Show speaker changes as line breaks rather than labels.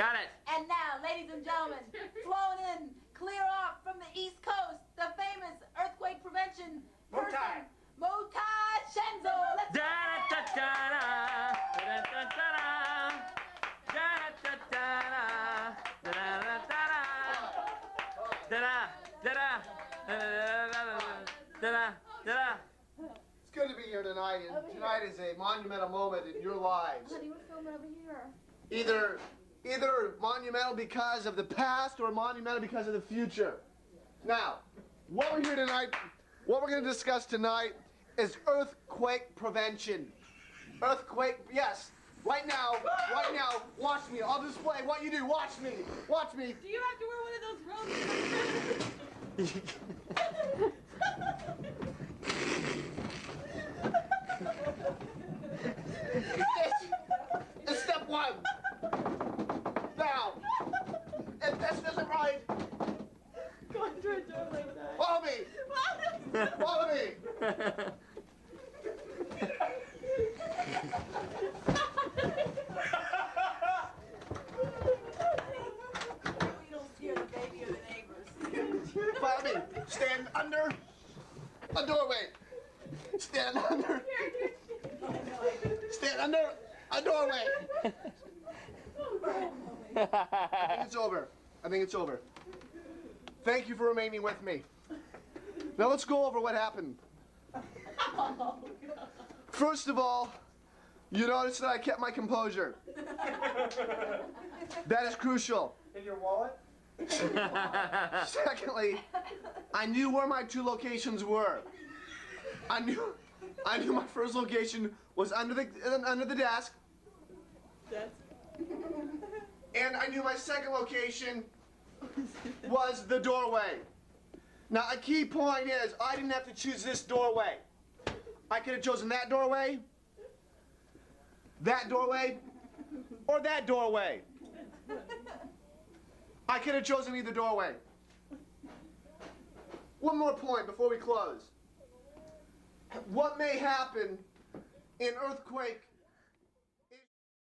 Got it.
And now, ladies and gentlemen, flown in, clear off from the East Coast, the famous earthquake prevention person, Ty Schenzel. Let's go.
It's good to be here tonight, and tonight is a monumental moment in your lives.
Honey, we're filming over here.
Either monumental because of the past or monumental because of the future. Now, what we're going to discuss tonight is earthquake prevention. Earthquake, yes. Right now, watch me. I'll display what you do. Watch me. Watch me.
Do you have to wear one of those robes?
This is step one. Now, if this isn't right,
Go on through a door like that.
follow me. Follow me.
We don't scare the baby or the neighbors.
Follow me. Stand under a doorway. Stand under. Stand under a doorway. I think it's over. I think it's over. Thank you for remaining with me. Now let's go over what happened. First of all, you notice that I kept my composure. That is crucial.
In your wallet?
Secondly, I knew where my two locations were. I knew my first location was under the desk. And I knew my second location was the doorway. Now a key point is I didn't have to choose this doorway. I could have chosen that doorway, or that doorway. I could have chosen either doorway. One more point before we close. What may happen in earthquake